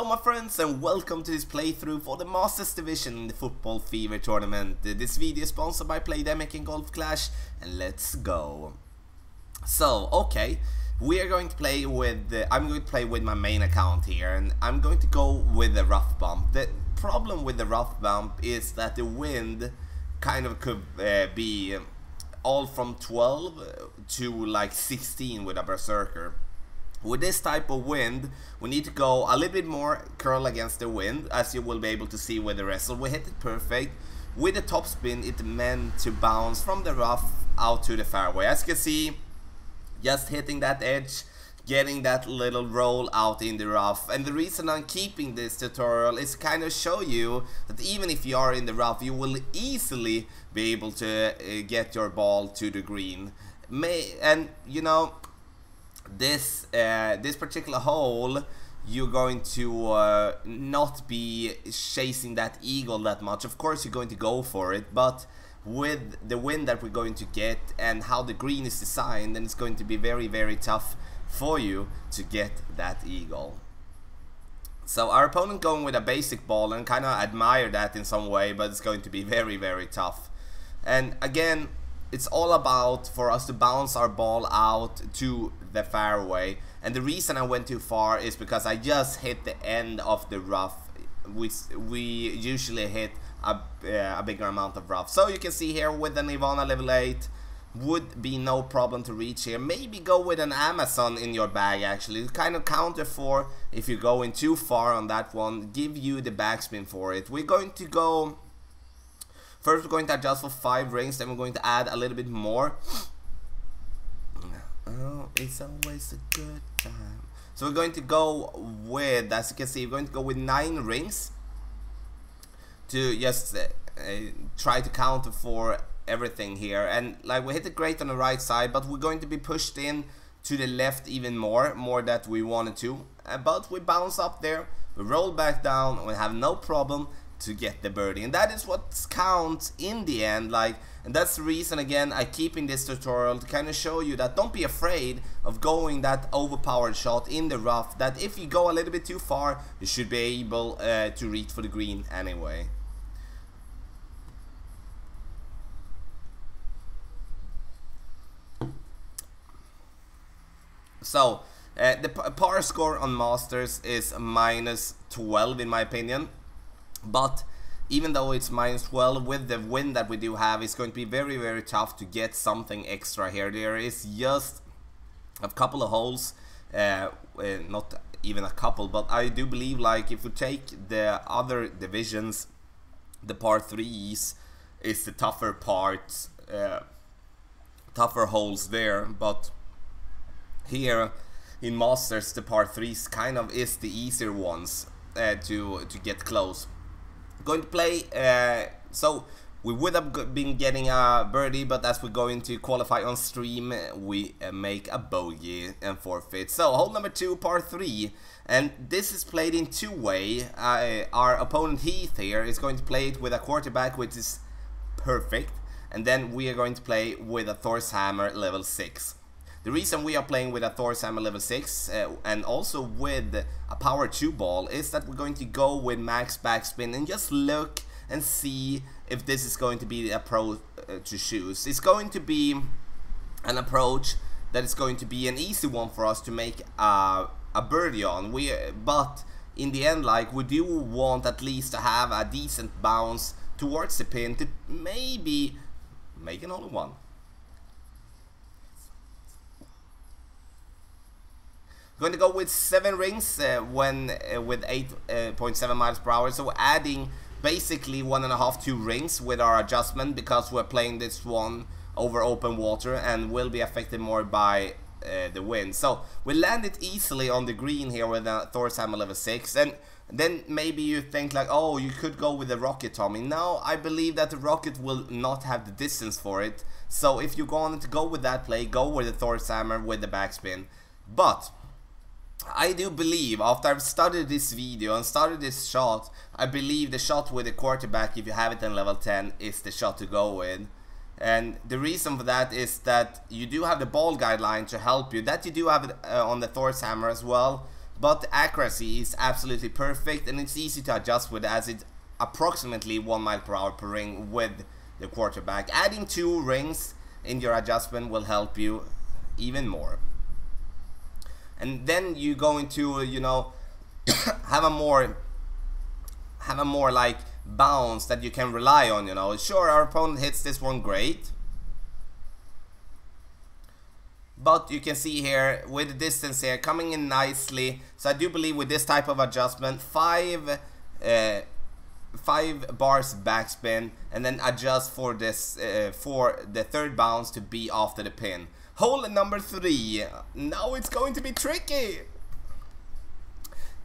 Hello my friends and welcome to this playthrough for the Masters Division in the Football Fever tournament. This video is sponsored by Playdemic and Golf Clash, and let's go. So, okay, we are going to play with, I'm going to play with my main account here, and I'm going to go with the rough bump. The problem with the rough bump is that the wind kind of could be all from 12 to like 16 with a berserker. With this type of wind, we need to go a little bit more curl against the wind, as you will be able to see with the wrestle. We hit it perfect. With the topspin, it meant to bounce from the rough out to the fairway. As you can see, just hitting that edge, getting that little roll out in the rough. And the reason I'm keeping this tutorial is to kind of show you that even if you are in the rough, you will easily be able to get your ball to the green. And you know, this particular hole, you're going to not be chasing that eagle that much. Of course you're going to go for it, but with the wind that we're going to get and how the green is designed, then it's going to be very tough for you to get that eagle. So our opponent going with a basic ball, and kind of admire that in some way, but it's going to be very tough. And again, it's all about for us to bounce our ball out to the fairway. And the reason I went too far is because I just hit the end of the rough. We usually hit a bigger amount of rough. So you can see here with an Ivana level 8 would be no problem to reach here. Maybe go with an Amazon in your bag actually. Kind of counter for if you're going too far on that one. Give you the backspin for it. We're going to go... First we're going to adjust for 5 rings, then we're going to add a little bit more. Oh, it's always a good time. So we're going to go with, as you can see, we're going to go with 9 rings. To just try to counter for everything here. And like we hit it great on the right side, but we're going to be pushed in to the left even more that we wanted to. But we bounce up there, we roll back down, and we have no problem to get the birdie, and that is what counts in the end. Like, and that's the reason again I keep in this tutorial to kind of show you that don't be afraid of going that overpowered shot in the rough, that if you go a little bit too far you should be able to reach for the green anyway. So the par score on Masters is -12 in my opinion. But even though it's -12, with the wind that we do have, it's going to be very tough to get something extra here. There is just a couple of holes, not even a couple, but I do believe, like, if we take the other divisions, the par 3s is the tougher parts, tougher holes there, but here in Masters the par 3s kind of is the easier ones to get close. Going to play, so we would have been getting a birdie, but as we're going to qualify on stream, we make a bogey and forfeit. So hole number 2, par 3, and this is played in 2-way. Our opponent Heath here is going to play it with a quarterback, which is perfect, and then we are going to play with a Thor's Hammer level 6. The reason we are playing with a Thor's Hammer level 6 and also with a power 2 ball is that we're going to go with max backspin and just look and see if this is going to be the approach to choose. It's going to be an approach that is going to be an easy one for us to make a birdie on. But in the end, like, we do want at least to have a decent bounce towards the pin to maybe make an only one. Going to go with 7 rings with 8.7 miles per hour, so adding basically 1.5-2 rings with our adjustment, because we're playing this one over open water and will be affected more by the wind. So we land it easily on the green here with a Thor's Hammer level 6, and then maybe you think like, oh, you could go with the rocket, Tommy. No, I believe that the rocket will not have the distance for it, so if you're going to go with that play, go with the Thor's Hammer with the backspin. But I do believe, after I've studied this video and studied this shot, I believe the shot with the quarterback, if you have it in level 10, is the shot to go with. And the reason for that is that you do have the ball guideline to help you. That you do have it on the Thor's Hammer as well. but the accuracy is absolutely perfect, and it's easy to adjust with, as it's approximately 1 mile per hour per ring with the quarterback. Adding 2 rings in your adjustment will help you even more. And then you going to, you know, have a more like bounce that you can rely on, you know. Sure, our opponent hits this one great, but you can see here with the distance here coming in nicely. So I do believe with this type of adjustment, 5 bars backspin, and then adjust for this for the third bounce to be after the pin. Hole number 3. Now it's going to be tricky.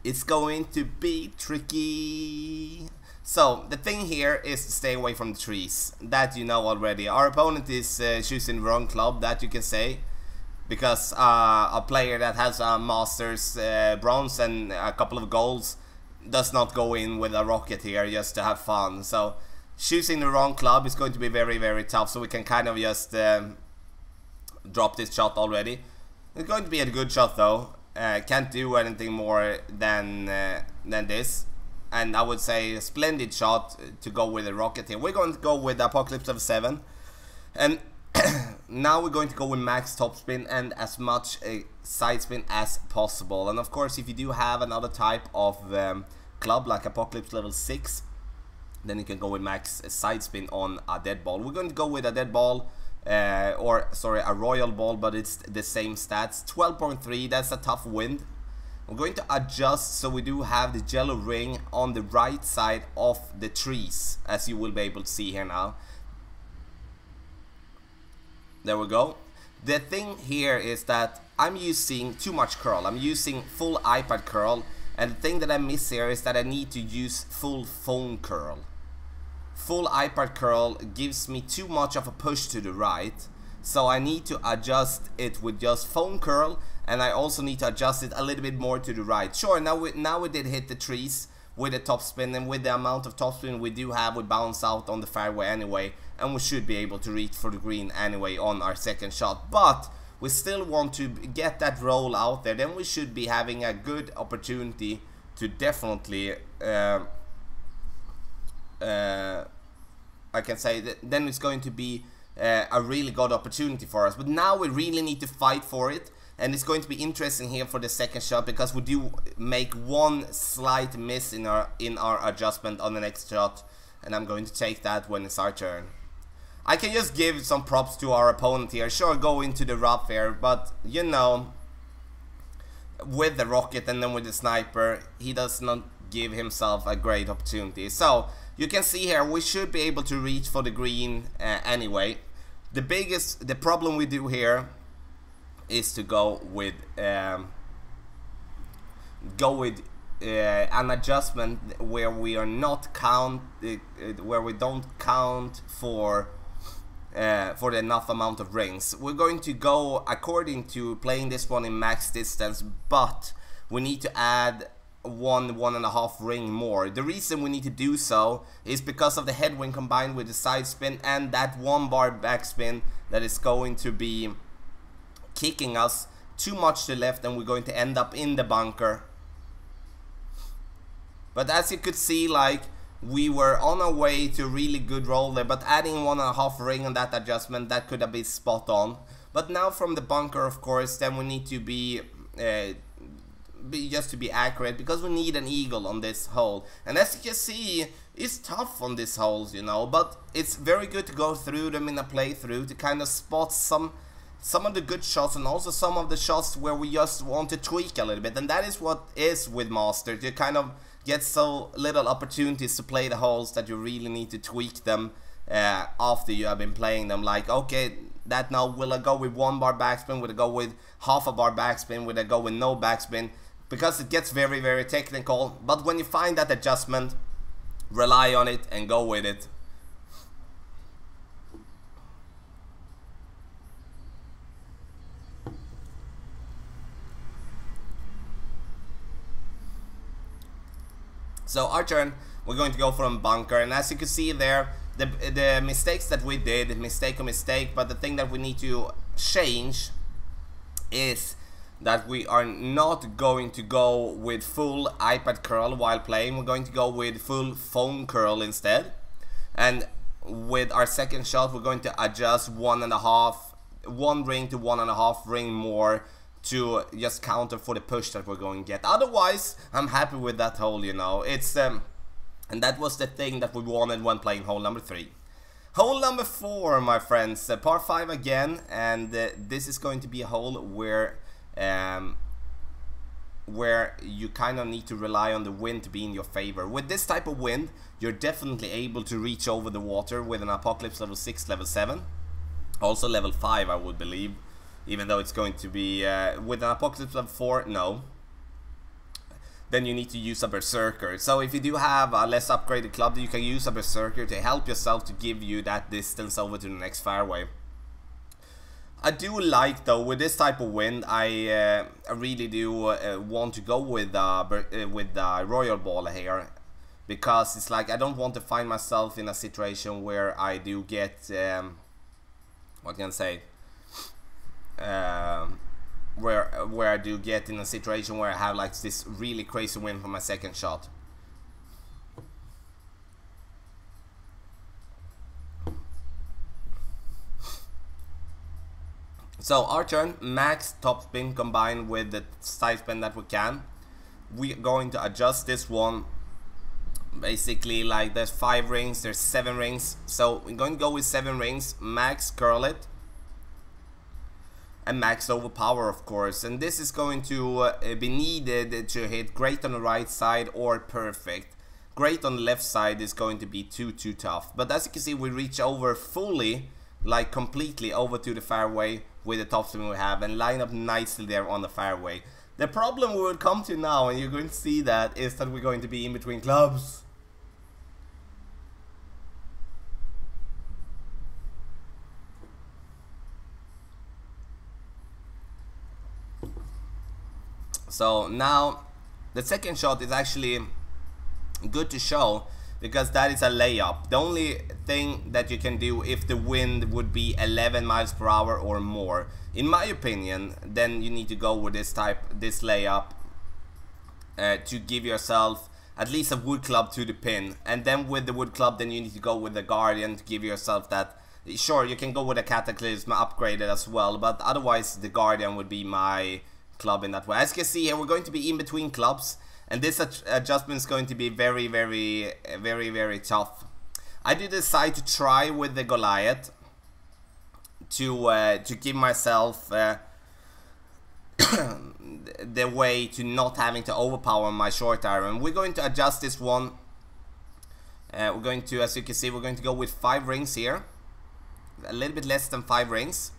It's going to be tricky. So the thing here is to stay away from the trees. That you know already. Our opponent is choosing the wrong club, that you can say, because a player that has a Masters bronze and a couple of golds does not go in with a rocket here just to have fun. So choosing the wrong club is going to be very, very tough. So we can kind of just drop this shot already. It's going to be a good shot though. Can't do anything more than this. And I would say a splendid shot to go with the rocket here. We're going to go with Apocalypse of 7. And now we're going to go with max topspin and as much side spin as possible. And of course, if you do have another type of club like Apocalypse level 6, then you can go with max side spin on a dead ball. We're going to go with a dead ball, or sorry, a royal ball, but it's the same stats. 12.3, that's a tough wind. I'm going to adjust so we do have the yellow ring on the right side of the trees, as you will be able to see here now. There we go. The thing here is that I'm using too much curl. I'm using full iPad curl, and the thing that I miss here is that I need to use full phone curl. Full iPad curl gives me too much of a push to the right, so I need to adjust it with just phone curl, and I also need to adjust it a little bit more to the right. Sure, now we did hit the trees with the topspin, and with the amount of topspin we do have, we bounce out on the fairway anyway, and we should be able to reach for the green anyway on our second shot. But we still want to get that roll out there. Then we should be having a good opportunity to definitely I can say that then it's going to be a really good opportunity for us. But now we really need to fight for it, and it's going to be interesting here for the second shot, because we do make one slight miss in our adjustment on the next shot, and I'm going to take that when it's our turn. I can just give some props to our opponent here. Sure, go into the rough here, but you know, with the rocket and then with the sniper, he does not give himself a great opportunity. So you can see here we should be able to reach for the green anyway. The problem we do here is to go with an adjustment where we are not where we don't count for the enough amount of rings. We're going to go according to playing this one in max distance, but we need to add 1.5 ring more. The reason we need to do so is because of the headwind combined with the side spin and that 1 bar backspin that is going to be kicking us too much to the left, and we're going to end up in the bunker. But as you could see, like, we were on our way to a really good roll there, but adding 1.5 ring on that adjustment, that could have been spot on. But now from the bunker, of course, then we need to be just to be accurate, because we need an eagle on this hole. And as you can see, it's tough on these holes, you know, but it's very good to go through them in a playthrough to kind of spot some of the good shots, and also some of the shots where we just want to tweak a little bit. And that is what is with Masters. You kind of get so little opportunities to play the holes that you really need to tweak them after you have been playing them. Like, okay, that now will I go with 1 bar backspin, will I go with half a bar backspin, will I go with no backspin, because it gets very, very technical. But when you find that adjustment, rely on it and go with it. So our turn, we're going to go from bunker, and as you can see there, the mistakes that we did, mistake, but the thing that we need to change is that we are not going to go with full iPad curl while playing. We're going to go with full phone curl instead. And with our second shot, we're going to adjust 1 ring to 1.5 ring more to just counter for the push that we're going to get. Otherwise, I'm happy with that hole, you know. It's and that was the thing that we wanted when playing hole number 3. Hole number 4, my friends, par 5 again, and this is going to be a hole where you kind of need to rely on the wind to be in your favor. With this type of wind, you're definitely able to reach over the water with an Apocalypse level 6, level 7, also level 5, I would believe, even though it's going to be with an Apocalypse level 4, no. Then you need to use a Berserker. So if you do have a less upgraded club, you can use a Berserker to help yourself to give you that distance over to the next fairway. I do like, though, with this type of wind, I really do want to go with the Royal Ball here, because it's like I don't want to find myself in a situation where I do get what can I say? Where I do get in a situation where I have like this really crazy win for my second shot. So our turn, max top spin combined with the side spin that we can. We're going to adjust this one. Basically, like there's 5 rings, there's 7 rings. So we're going to go with 7 rings, max curl it. And max overpower, of course, and this is going to be needed to hit great on the right side or perfect. Great on the left side is going to be too tough, but as you can see, we reach over fully, like completely over to the fairway with the topspin we have and line up nicely there on the fairway. The problem we will come to now, and you're going to see that, is that we're going to be in between clubs. So now the second shot is actually good to show because that is a layup. The only thing that you can do if the wind would be 11 miles per hour or more, in my opinion, then you need to go with this layup to give yourself at least a wood club to the pin, and then with the wood club, then you need to go with the Guardian to give yourself that. Sure, you can go with a Cataclysm upgraded as well, but otherwise the Guardian would be my club in that way. As you can see here, we're going to be in between clubs, and this adjustment is going to be very tough. I did decide to try with the Goliath to give myself the way to not having to overpower my short iron. We're going to adjust this one. We're going to, as you can see, we're going to go with 5 rings here, a little bit less than 5 rings.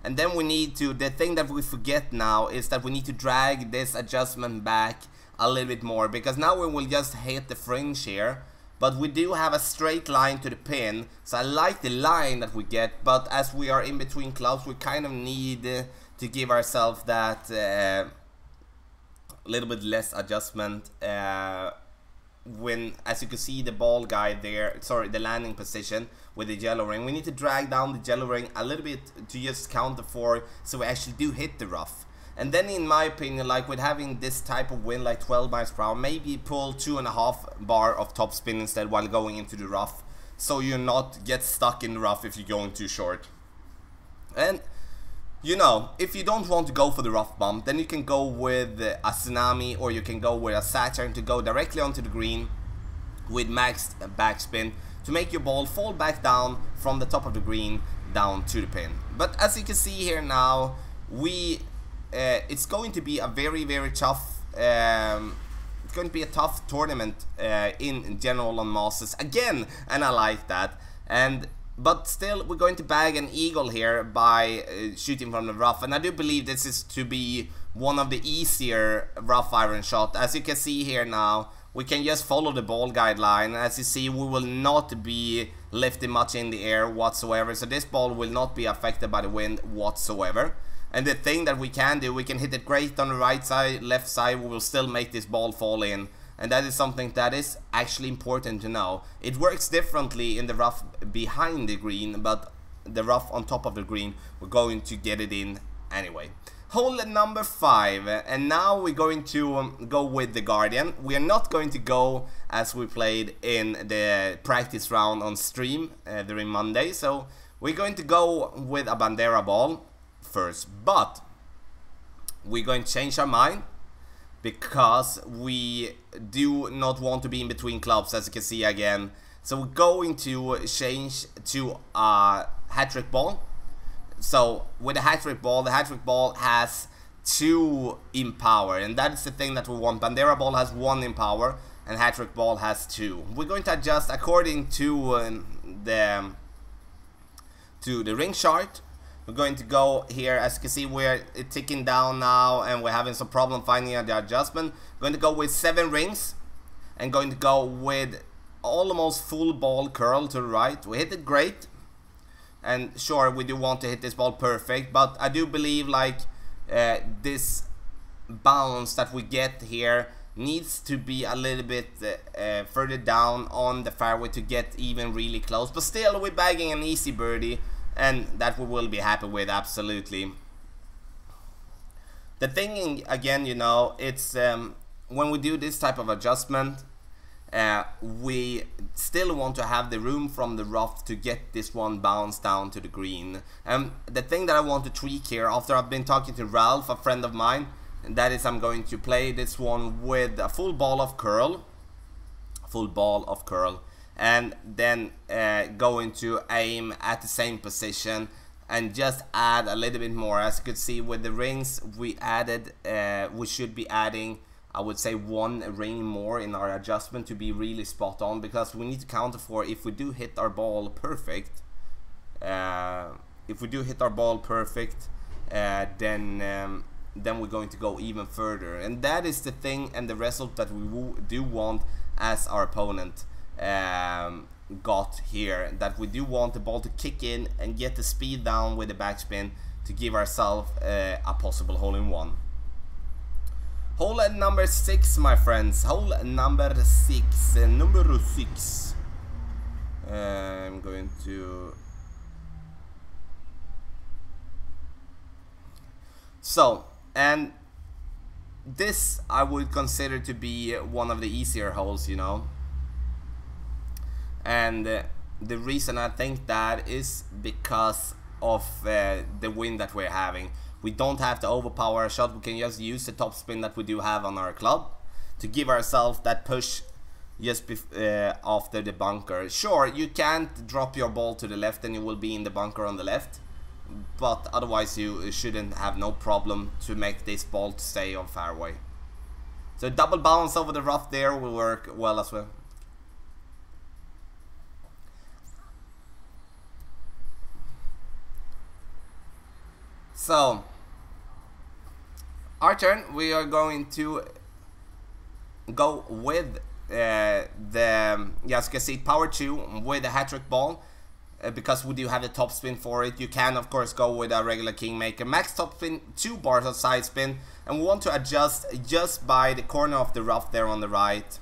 And then we need to, the thing that we forget now is that we need to drag this adjustment back a little bit more, because now we will just hit the fringe here, but we do have a straight line to the pin, so I like the line that we get, but as we are in between clubs, we kind of need to give ourselves that little bit less adjustment when, as you can see, the ball guy there, sorry, the landing position with the yellow ring, we need to drag down the yellow ring a little bit to just counter for, so we actually do hit the rough. And then in my opinion, like with having this type of wind, like 12 miles per hour, maybe pull 2.5 bar of top spin instead while going into the rough, so you're not get stuck in the rough if you're going too short. And you know, if you don't want to go for the rough bump, then you can go with a Tsunami, or you can go with a Saturn to go directly onto the green with maxed backspin to make your ball fall back down from the top of the green down to the pin. But as you can see here now, it's going to be a very tough it's going to be a tough tournament in general on Masters again, and I like that. But still, we're going to bag an eagle here by shooting from the rough, and I do believe this is to be one of the easier rough iron shot. As you can see here now, we can just follow the ball guideline. As you see, we will not be lifting much in the air whatsoever, so this ball will not be affected by the wind whatsoever. And the thing that we can do, we can hit it great on the right side, left side, we will still make this ball fall in. And that is something that is actually important to know. It works differently in the rough behind the green, but the rough on top of the green, we're going to get it in anyway. Hole number 5, and now we're going to go with the Guardian. We are not going to go as we played in the practice round on stream during Monday, so we're going to go with a Bandera ball first, but we're going to change our mind because we do not want to be in between clubs, as you can see again. So we're going to change to a hat-trick ball. So with the hat-trick ball has 2 in power, and that is the thing that we want. Bandera ball has 1 in power and hat-trick ball has 2. We're going to adjust according to the ring chart. We're going to go here. As you can see, we're ticking down now and we're having some problem finding the adjustment. We're going to go with 7 rings and going to go with almost full ball curl to the right. We hit it great. And sure, we do want to hit this ball perfect, but I do believe like this bounce that we get here needs to be a little bit further down on the fairway to get even really close. But still, we're bagging an easy birdie, and that we will be happy with, absolutely. The thing again, you know, it's when we do this type of adjustment, we still want to have the room from the rough to get this one bounced down to the green. The thing that I want to tweak here, after I've been talking to Ralph, a friend of mine, that is I'm going to play this one with a full ball of curl, and then going to aim at the same position and just add a little bit more. As you could see with the rings we added, we should be adding, I would say, 1 ring more in our adjustment to be really spot on, because we need to counter for if we do hit our ball perfect. Then we're going to go even further, and that is the thing and the result that we do want as our opponent got here. That we do want the ball to kick in and get the speed down with the backspin to give ourselves a possible hole-in-one. Hole number 6, my friends. Hole number 6. I'm going to... So, and this I would consider to be one of the easier holes, you know. And the reason I think that is because of the wind that we're having. We don't have to overpower a shot. We can just use the topspin that we do have on our club to give ourselves that push just after the bunker. Sure, you can't drop your ball to the left and you will be in the bunker on the left, but otherwise you shouldn't have no problem to make this ball to stay on fairway. So double bounce over the rough there will work well as well. So, our turn. We are going to go with as you can see, power 2 with a hat-trick ball, because we do have the top spin for it. You can of course go with a regular kingmaker, max top spin, 2 bars of side spin, and we want to adjust just by the corner of the rough there on the right.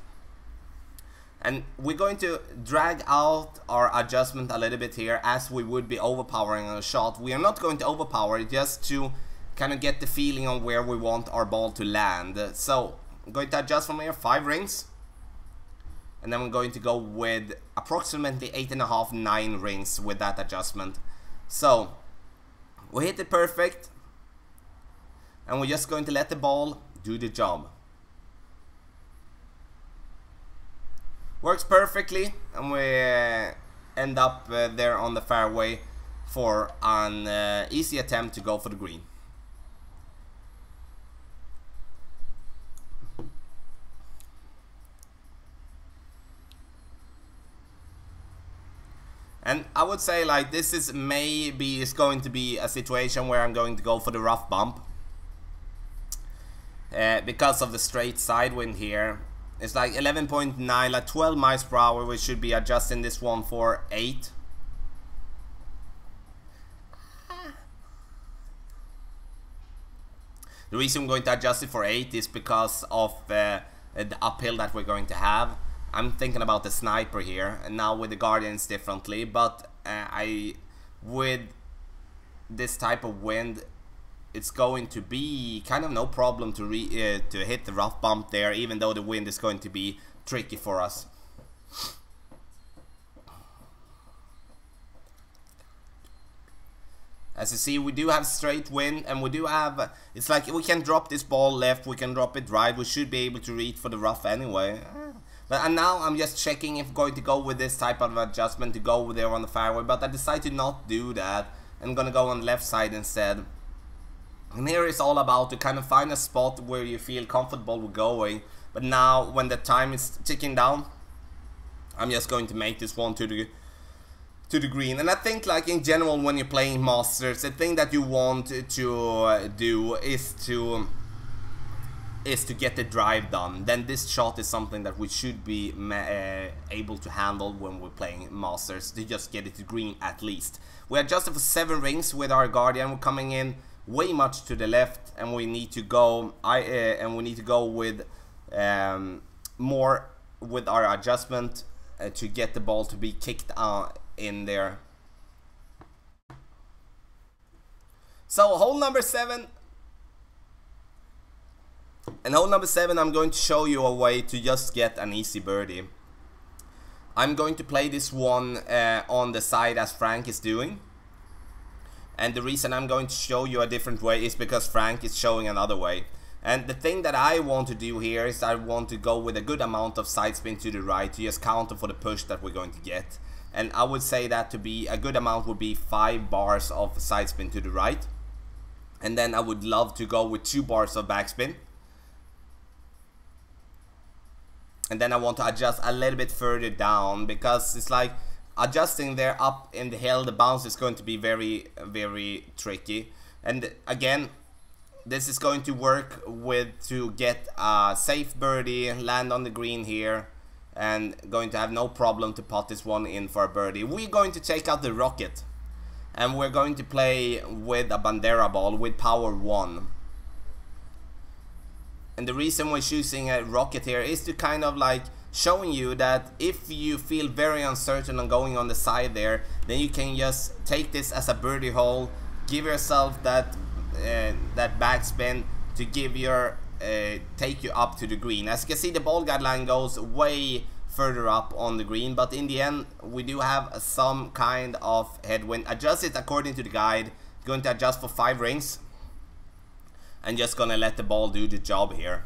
And we're going to drag out our adjustment a little bit here, as we would be overpowering on a shot. We are not going to overpower it, just to kind of get the feeling on where we want our ball to land. So I'm going to adjust from here 5 rings, and then we're going to go with approximately 8.5, 9 rings with that adjustment. So we hit it perfect, and we're just going to let the ball do the job. Works perfectly, and we end up there on the fairway for an easy attempt to go for the green. And I would say like this is maybe going to be a situation where I'm going to go for the rough bump, because of the straight side wind here. It's like 11.9, like 12 miles per hour. We should be adjusting this one for 8. The reason I'm going to adjust it for 8 is because of the uphill that we're going to have. I'm thinking about the sniper here, and now with the Guardians differently, but with this type of wind, it's going to be kind of no problem to hit the rough bump there, even though the wind is going to be tricky for us. As you see, we do have straight wind, and we do have, it's like we can drop this ball left, we can drop it right, we should be able to reach for the rough anyway. And now I'm just checking if I'm going to go with this type of adjustment to go there on the fairway, but I decided to not do that. I'm gonna go on the left side instead. And here it's all about to kind of find a spot where you feel comfortable with going. But now when the time is ticking down, I'm just going to make this one to the green. And I think, like, in general, when you're playing Masters, the thing that you want to do is to get the drive done. Then this shot is something that we should be able to handle when we're playing Masters, to just get it to green at least. We adjusted for 7 rings with our Guardian. We're coming in way much to the left, and we need to go with more with our adjustment to get the ball to be kicked in there. So hole number 7. And hole number 7, I'm going to show you a way to just get an easy birdie. I'm going to play this one on the side as Frank is doing. And the reason I'm going to show you a different way is because Frank is showing another way. And the thing that I want to do here is I want to go with a good amount of side spin to the right to just counter for the push that we're going to get. And I would say that to be a good amount would be 5 bars of side spin to the right. And then I would love to go with 2 bars of backspin. And then I want to adjust a little bit further down, because it's like adjusting there up in the hill, the bounce is going to be very, very tricky. And again, this is going to work with to get a safe birdie, land on the green here, and going to have no problem to pot this one in for a birdie. We're going to take out the rocket, and we're going to play with a Bandera ball with power 1. And the reason we're choosing a rocket here is to kind of like showing you that if you feel very uncertain on going on the side there, then you can just take this as a birdie hole, give yourself that backspin to give your take you up to the green. As you can see, the ball guideline goes way further up on the green, but in the end we do have some kind of headwind. Adjust it according to the guide. Going to adjust for 5 rings. And just gonna let the ball do the job here.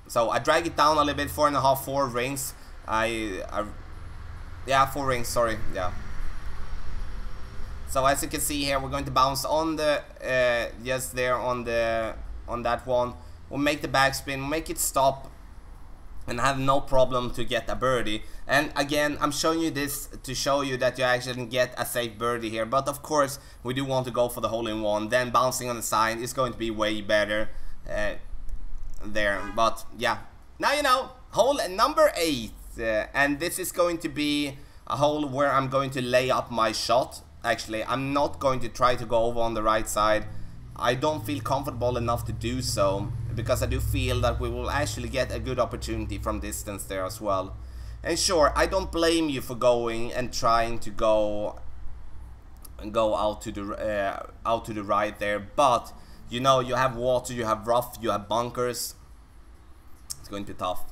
So I drag it down a little bit, 4.5, 4 rings. Yeah, 4 rings, sorry, yeah. So as you can see here, we're going to bounce on the, just there on that one. We'll make the backspin, make it stop, and have no problem to get a birdie. And again, I'm showing you this to show you that you actually can get a safe birdie here. But of course, we do want to go for the hole-in-one. Then bouncing on the side is going to be way better there. But yeah, now you know, hole number 8. And this is going to be a hole where I'm going to lay up my shot. Actually, I'm not going to try to go over on the right side. I don't feel comfortable enough to do so, because I do feel that we will actually get a good opportunity from distance there as well. And sure, I don't blame you for going and trying to go out to the right there, but you know, you have water, you have rough, you have bunkers. It's going to be tough.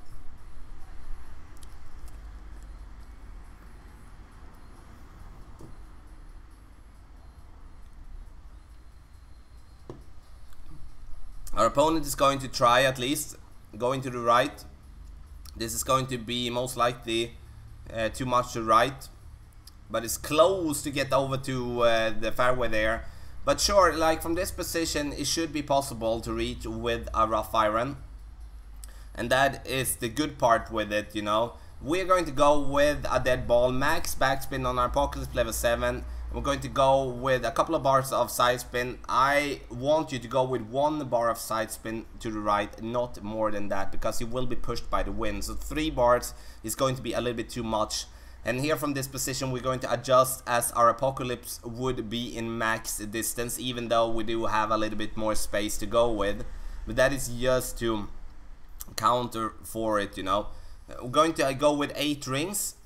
Our opponent is going to try at least going to the right. This is going to be most likely too much to right, but it's close to get over to the fairway there. But sure, like from this position, it should be possible to reach with a rough iron, and that is the good part with it. You know, we're going to go with a dead ball, max backspin on our pocket level 7. We're going to go with a couple of bars of side spin. I want you to go with 1 bar of side spin to the right, not more than that, because you will be pushed by the wind. So 3 bars is going to be a little bit too much. And here from this position, we're going to adjust as our apocalypse would be in max distance, even though we do have a little bit more space to go with. But that is just to counter for it, you know. We're going to go with 8 rings.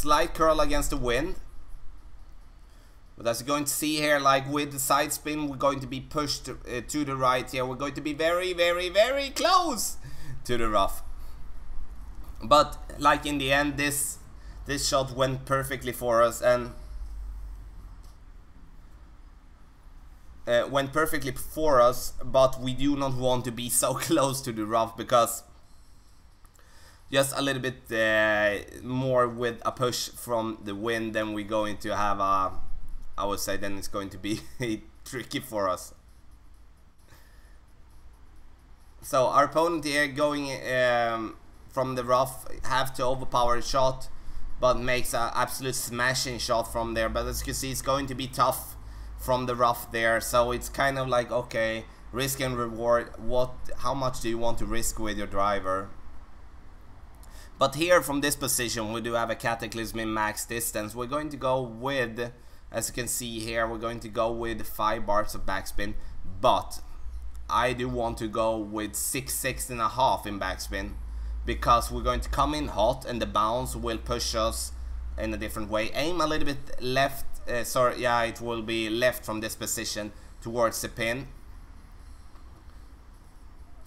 slight curl against the wind. But as you're going to see here, like with the side spin, we're going to be pushed to the right here. We're going to be very, very, very close to the rough. But like in the end, this shot went perfectly for us and but we do not want to be so close to the rough, because just a little bit more with a push from the wind, then we're going to have a, I would say then it's going to be tricky for us. So our opponent here going from the rough have to overpower a shot, but makes an absolute smashing shot from there. But as you can see, it's going to be tough from the rough there. So it's kind of like, okay, risk and reward. How much do you want to risk with your driver? But here from this position, we do have a cataclysm in max distance. We're going to go with, as you can see here, we're going to go with 5 bars of backspin, but I do want to go with 6.5 in backspin, because we're going to come in hot and the bounce will push us in a different way. Aim a little bit left, it will be left from this position towards the pin.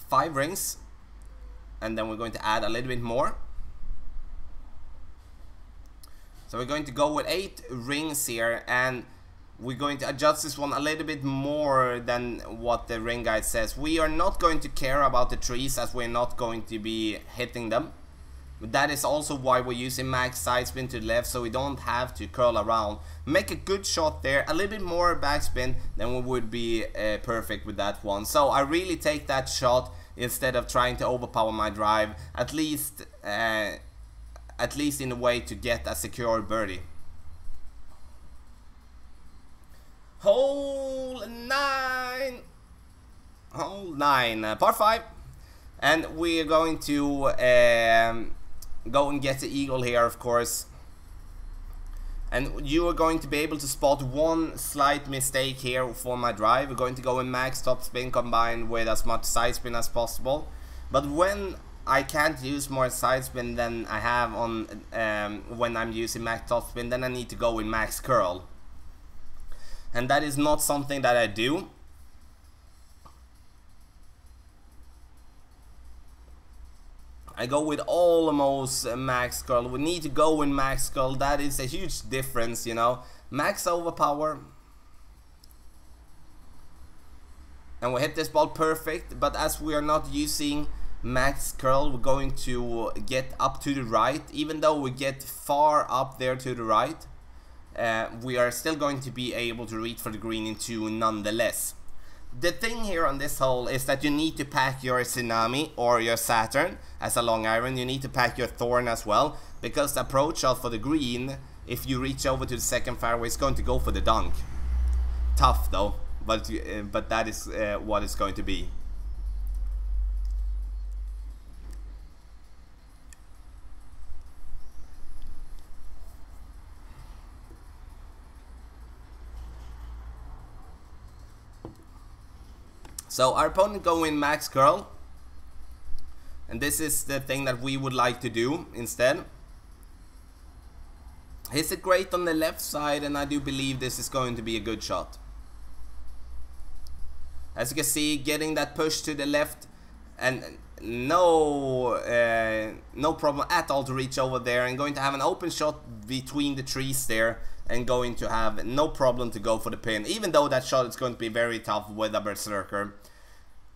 5 rings, and then we're going to add a little bit more. So we're going to go with 8 rings here, and we're going to adjust this one a little bit more than what the ring guide says. We are not going to care about the trees, as we're not going to be hitting them. But that is also why we're using max side spin to the left, so we don't have to curl around. Make a good shot there, a little bit more backspin, then we would be perfect with that one. So I really take that shot instead of trying to overpower my drive, at least in a way to get a secure birdie. Hole 9, par 5, and we're going to go and get the eagle here, of course. And you are going to be able to spot one slight mistake here for my drive. We're going to go in max top spin combined with as much side spin as possible. But when I can't use more side spin than I have on when I'm using max top spin, then I need to go in max curl. And that is not something that I do. I go with almost max curl. We need to go in max curl. That is a huge difference, you know. Max overpower. And we hit this ball perfect, but as we are not using max curl, we're going to get up to the right. Even though we get far up there to the right, we are still going to be able to reach for the green in 2 nonetheless. The thing here on this hole is that you need to pack your Tsunami or your Saturn as a long iron. You need to pack your Thorn as well, because the approach shot for the green, if you reach over to the second fairway, is going to go for the dunk. Tough though, but that is what it's going to be. So our opponent go in max curl, and this is the thing that we would like to do instead. Hits it great on the left side, and I do believe this is going to be a good shot. As you can see, getting that push to the left, and no problem at all to reach over there, and going to have an open shot between the trees there, and going to have no problem to go for the pin, even though that shot is going to be very tough with a berserker.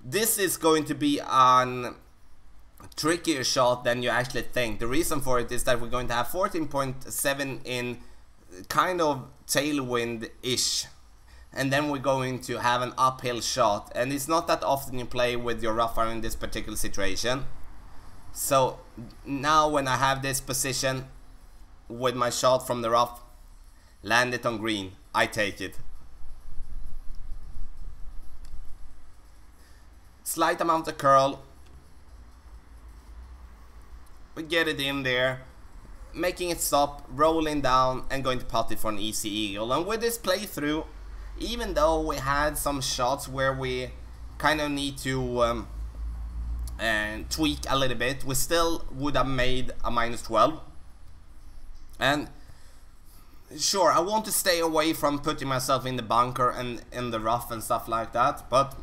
This is going to be a trickier shot than you actually think. The reason for it is that we're going to have 14.7 in kind of tailwind-ish, and then we're going to have an uphill shot, and it's not that often you play with your rough iron in this particular situation. So now when I have this position with my shot from the rough, land it on green, I take it. Slight amount of curl. We get it in there, making it stop, rolling down, and going to putt it for an easy eagle. And with this playthrough, even though we had some shots where we kind of need to tweak a little bit, we still would have made a -12. And sure, I want to stay away from putting myself in the bunker and in the rough and stuff like that, but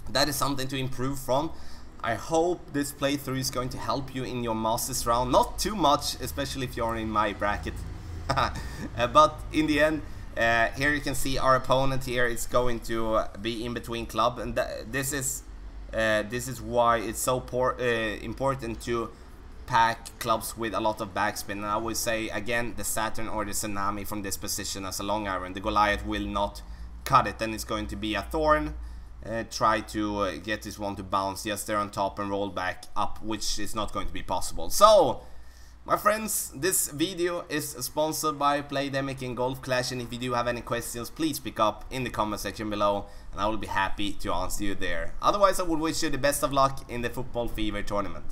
that is something to improve from. I hope this playthrough is going to help you in your Masters round. Not too much, especially if you're in my bracket. But in the end, here you can see our opponent here is going to be in between club, and this is why it's so important to pack clubs with a lot of backspin. And I would say again, the Saturn or the Tsunami from this position as a long iron. The Goliath will not cut it, then it's going to be a Thorn. Try to get this one to bounce just there on top and roll back up, which is not going to be possible. So, my friends, this video is sponsored by Playdemic and Golf Clash, and if you do have any questions, please pick up in the comment section below, and I will be happy to answer you there. Otherwise, I would wish you the best of luck in the Football Fever tournament.